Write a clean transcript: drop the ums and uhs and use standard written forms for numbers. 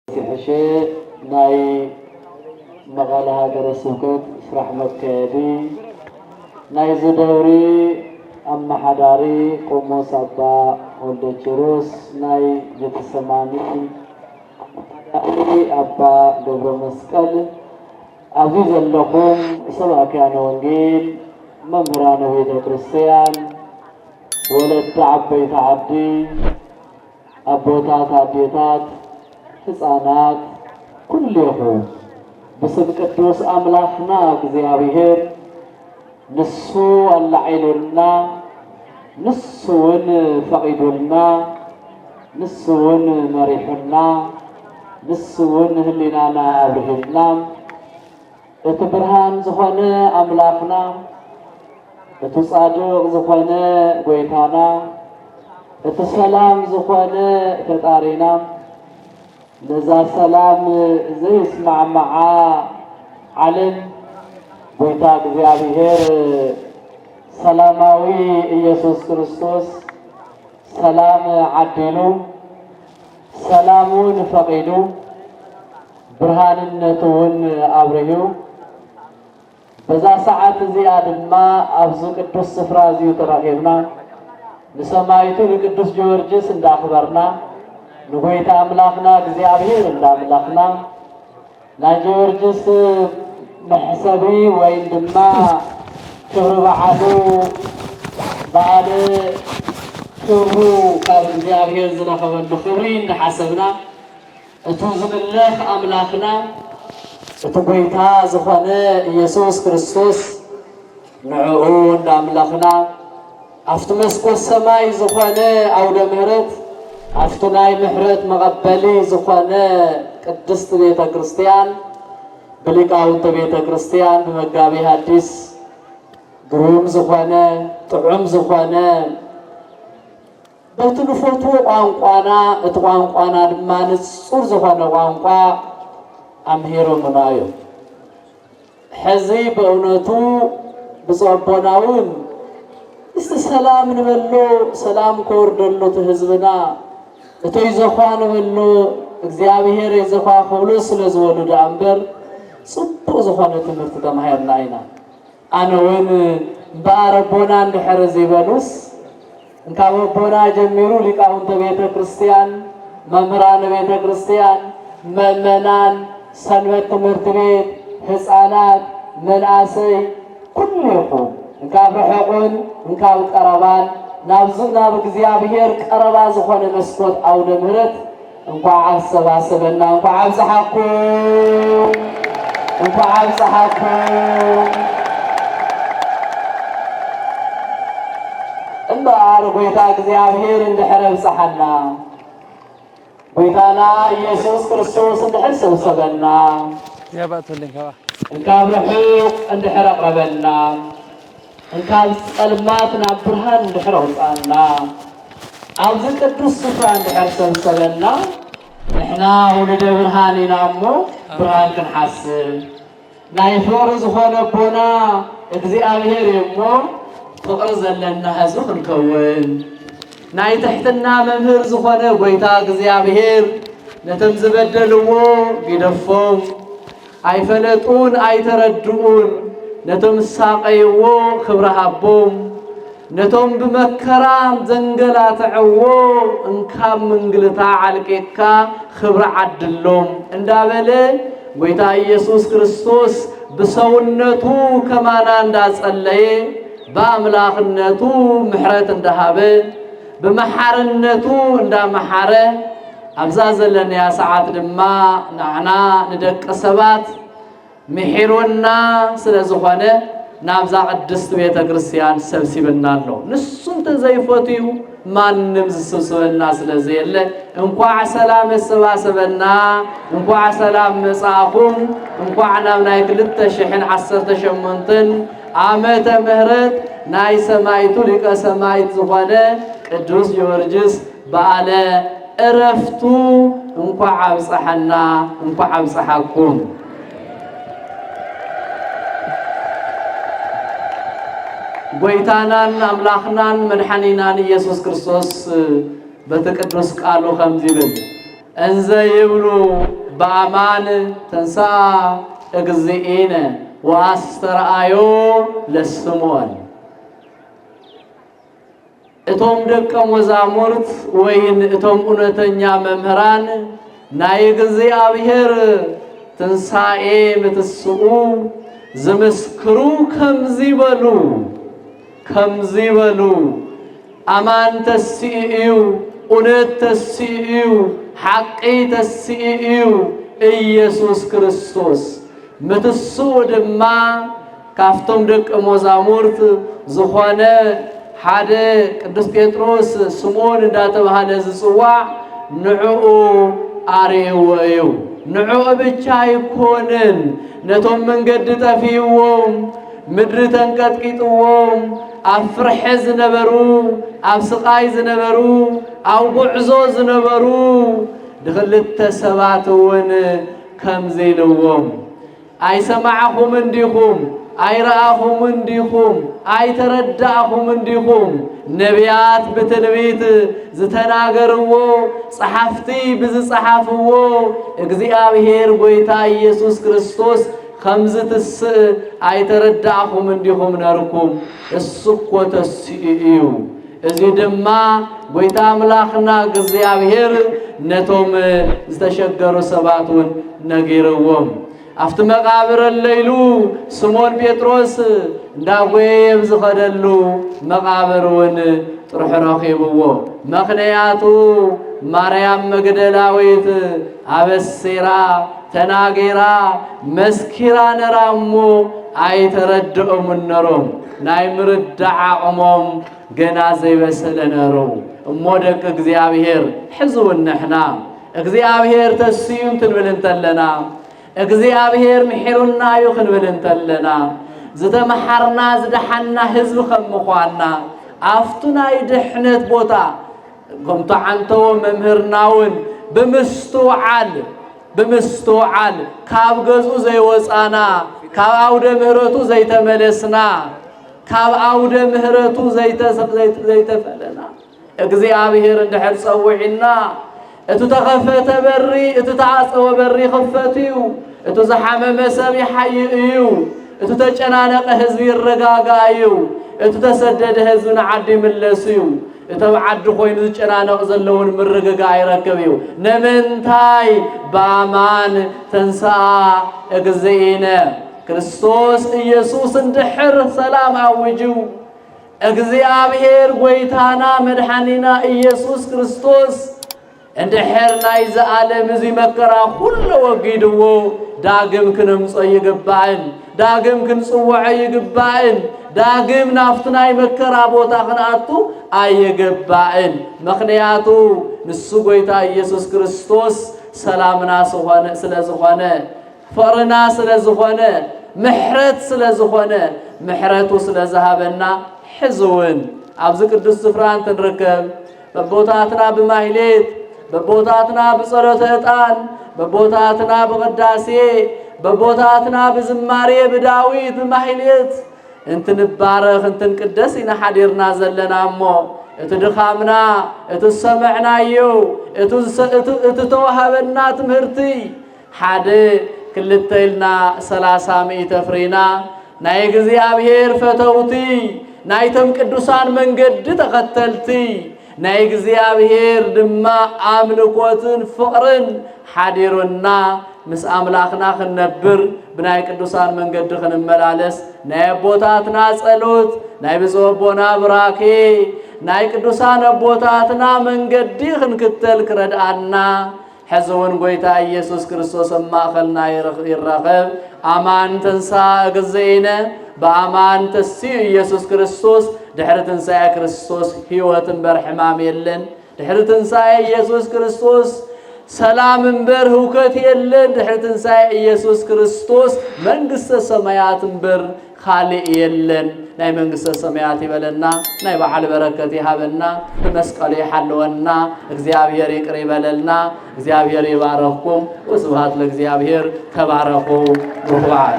حشي ناي مقالة هاجر السكوت سرح مكادي ناي زدوري أما حداري قومو سابا ولد جروس ناي جت السماني أبا دبر مسكال عزيز اللهم سبع كان ونجيل ممران ويدا كريستيان ولد عبيت عبدي أبوتات عبيتات ሕፃናት ኩልሁም በስም ቅዱስ አምላክና እግዚአብሔር ንሱ አላዒሉና ንሱን ፈቂዱልና ንሱን መሪሑና ንሱን ህሊናና አብርሂልና እቲ ብርሃን ዝኾነ አምላክና እቲ ጻድቕ ዝኾነ ጎይታና እቲ ሰላም ዝኾነ ፈጣሪና نزا سلام زي اسمع معا علم بوتاك زيابيهر سلاماوي إيسوس كريستوس سلام عدلو سلامون فقيدو برهان النتون أبرهو بزا ساعات زياد ما أفزو قدوس سفرازيو تراغيبنا نسمايتو لقدوس جورجس اند أخبرنا نقولت أملاكنا እግዚአብሔር እንዳምላክና ናጆርጅስ محسبي وين دما كبر بعلو بعد كبرو كان እግዚአብሔር ዝረኸበሉ ክብሪ እንደሐሰብና እቱዝን الله أملاكنا እቱጎይታ ዝኾነ ኢየሱስ ክርስቶስ ንዕኡ እንዳምላክና አፍቲ መስኮት ሰማይ ዝኾነ አውደ ምህረት أفتناي محرت مقبلي زخانة قدست بيتا كريستيان بلقاونت بيتا كريستيان بمقابي حديث قروم زخانة طعم زخانة بتنفوتو قانقوانا اتقانقوانا دمانت صور زخانة قانقوا أمهيرو منايو حزي بأونتو بصوبوناون استسلام نبلو سلام كوردلو تهزبنا እቶይ ዘኳን ብሎ እግዚአብሔር የዘኳ ሁሉ ስለዝወሉ ዳምበር ጽቡቅ ዝኾነ ትምህርት ተማሃርና ኢና አነውን ባረቦና እንድሕር ዘይበሉስ እንካቦና ጀሚሩ ሊቃውንተ ቤተ ክርስቲያን መምህራን ቤተ ክርስቲያን መመናን ሰንበት ትምህርት ቤት ሕፃናት መናእሰይ ኩልኩም እንካብ ረሑቁን እንካብ ቀረባን ናብዙና በእግዚአብሔር ቀረባ ዝኾነ መስኮት አውደ ምህረት እንኳን አሰባሰበና እንኳን አብጽሐኩ እንደ አርጎይታ እግዚአብሔር እንደሕረብ ጸሐና ጎይታና ኢየሱስ ክርስቶስ እንደሕር ሰብሰበና ያባተልኝ ከባ እንካብ ረሑቅ እንደሕር ቀረበና እንካብ ጸልማትና ብርሃን እንደሕር አውጣና ኣብዚ ቅዱስ ስፍራ እንደሕር ሰብሰበና ንሕና ውሉደ ብርሃን ኢና እሞ ብርሃን ክንሓስብ ናይ ፍቅሪ ዝኾነ ቦና እግዚአብሔር እሞ ፍቅሪ ዘለና ህዝቢ ክንከውን ናይ ትሕትና መምህር ዝኾነ ጎይታ እግዚአብሔር ነቶም ዝበደልዎ ይደፎም ኣይፈለጡን ኣይተረድኡን ነቶም ሳቀይዎ ክብረ ሃቦም ነቶም ብመከራ ዘንገላትዕዎ እንካብ ምንግልታ ዓልቄካ ክብረ ዓድሎም እንዳበለ ጎይታ ኢየሱስ ክርስቶስ በሰውነቱ ከማና እንዳጸለየ በአምላክነቱ ምሕረት እንዳሃበ በመሐርነቱ እንዳመሐረ አብዛ ዘለና ሰዓት ድማ ናዕና ንደቀ ሰባት ምሕሮና ስለዝኾነ ናብዛ ቅድስት ቤተ ክርስቲያን ሰብሲብናሎ ንሱም ተዘይፈትዩ ማንም ዝስብስበና ስለዘየለ እንኳዕ ሰላም ሰባሰበና እንኳዕ ሰላም መጻኹም እንኳዕ ናብ ናይ 2018 ዓመተ ምህረት ናይ ሰማይቱ ሊቀ ሰማይት ዝኾነ ቅዱስ ጊዮርጊስ በዓለ ዕረፍቱ እንኳዕ አብጽሐና እንኳዕ አብጽሐኩም ጎይታናን አምላክናን መድኃኒናን ኢየሱስ ክርስቶስ በተቀደስ ቃሉ ከምዚብል እንዘ ይብሉ በአማን ተንሥአ እግዚእነ ወአስተርአዮ ለስምዖን። እቶም ደቀ መዛሙርት ወይን እቶም እውነተኛ መምህራን ናይ እግዚአብሔር ትንሣኤ ምትስኡ ዝምስክሩ ከምዚ በሉ አማን ተስኢዩ እውነት ተስኢዩ ሓቂ ተስኢዩ ኢየሱስ ክርስቶስ ምትስኡ ድማ ካፍቶም ደቀ መዛሙርት ዝኾነ ሓደ ቅዱስ ጴጥሮስ ስምዖን እንዳተባሃለ ዝጽዋዕ ንዕኡ አርአይዎ እዩ። ንዕኡ ብቻ አይኮንን ነቶም መንገዲ ጠፊዎም ምድሪ ተንቀጥቂጥዎም ኣብ ፍርሒ ዝነበሩ ኣብ ስቃይ ዝነበሩ ኣብ ጉዕዞ ዝነበሩ ድኽልተ ሰባት እውን ከምዚ ኢልዎም ኣይሰማዕኹም እንዲኹም ኣይረአኹም እንዲኹም ኣይተረዳእኹም እንዲኹም ነቢያት ብትንቢት ዝተናገርዎ ጸሓፍቲ ብዝጸሓፍዎ እግዚአብሔር ጎይታ ኢየሱስ ክርስቶስ ከምዝ ትስእ ኣይተረዳእኹም እንዲኹም ነርኩም እሱ እኮ ተስኢዩ። እዚ ድማ ጎይታ አምላኽና እግዚአብሔር ነቶም ዝተሸገሩ ሰባት እውን ነጊርዎም። አፍቲ መቃብር ለይሉ ስምዖን ጴጥሮስ እንዳጎየ ዝኸደሉ መቃብር እውን ጥርሑ ረኺብዎ። ምኽንያቱ ማርያም መግደላዊት አበሲራ ተናጌራ መስኪራ ነራ እሞ ኣይተረድኦም ነሮም ናይ ምርዳዕ ዓቕሞም ገና ዘይበሰለ ነሩ እሞ ደቂ እግዚአብሔር ሕዝውን ንሕና እግዚአብሔር ተስዩ እንትንብል እንተለና እግዚአብሔር ምሒሩና እዩ ክንብል እንተለና ዝተመሓርና ዝደሓና ህዝቢ ከም ምዃንና ኣፍቱ ናይ ድሕነት ቦታ ከምቶ ዓንተዎ መምህርና እውን ብምስትውዓል ካብ ገዝኡ ዘይወፃና ካብ ኣውደ ምህረቱ ዘይተመለስና ካብ ኣውደ ምህረቱ ዘይተፈለና እግዚአብሔር እንድሕር ፀውዒና እቱ ተኸፈተ በሪ እቱ ተዓፀወ በሪ ክፈት እዩ። እቱ ዝሓመመ ሰብ ይሓይ እዩ። እቱ ተጨናነቀ ህዝቢ ይረጋጋ እዩ። እቱ ተሰደደ ህዝቢ ንዓዲ ይምለስ እዩ። እቶም ዓዲ ኮይኑ ዝጨናነቕ ዘለውን ምርግጋ ይረክብ እዩ። ንምንታይ በአማን ተንሥአ እግዚእነ ክርስቶስ ኢየሱስ እንድሕር ሰላም አውጁ እግዚአብሔር ጎይታና መድኃኒና ኢየሱስ ክርስቶስ እንድሕር ናይ ዝዓለም እዚ መከራ ኩሉ ወጊድዎ ዳግም ክንምጾ ይግባእን ዳግም ክንጽውዖ ይግባእን ዳግም ናፍቲ ናይ መከራ ቦታ ክንኣቱ ኣይግባእን። ምኽንያቱ ንሱ ጎይታ ኢየሱስ ክርስቶስ ሰላምና ስለዝኾነ ፍቕርና ስለዝኾነ ምሕረት ስለዝኾነ ምሕረቱ ስለዝሃበና ሕዝውን ኣብዚ ቅዱስ ስፍራ እንትንርከብ በቦታትና ብማህሌት በቦታትና በጸሎተ ዕጣን በቦታትና በቅዳሴ በቦታትና በዝማሬ በዳዊት በማህሌት እንትንባረኽ እንትንቅደስ ኢና ሓዲርና ዘለና እሞ እቲ ድኻምና እቲ ሰምዕናዮ እቲ ተዋሃበና ትምህርቲ ሓደ ክልተ ኢልና 30 ሚእተ ፍሬና ናይ እግዚአብሔር ፈተውቲ ናይቶም ቅዱሳን መንገዲ ተኸተልቲ ናይ እግዚአብሔር ድማ አምልኮትን ፍቅርን ሓዲሩና ምስ አምላኽና ክንነብር ብናይ ቅዱሳን መንገዲ ክንመላለስ ናይ አቦታትና ጸሎት ናይ ብፁዕ አቦና ብራኬ ናይ ቅዱሳን አቦታትና መንገዲ ክንክተል ክረድአና ሕዝውን ጎይታ ኢየሱስ ክርስቶስ ማእኸልና ይረኸብ። አማን ተንሥአ እግዚእነ በአማን ተስዩ ኢየሱስ ክርስቶስ ድሕሪ ትንሣኤ ክርስቶስ ሕይወት እምበር ሕማም የለን። ድሕሪ ትንሣኤ ኢየሱስ ክርስቶስ ሰላም እምበር ህውከት የለን። ድሕሪ ትንሣኤ ኢየሱስ ክርስቶስ መንግሥተ ሰማያት እምበር ካልእ የለን። ናይ መንግሥተ ሰማያት ይበለና ናይ በዓል በረከት ይሃበና ብመስቀሉ ይሓልወና እግዚአብሔር ይቅር ይበለልና። እግዚአብሔር ይባረክኩም። ወስብሐት ለእግዚአብሔር። ተባረኹ። ብሩክ በዓል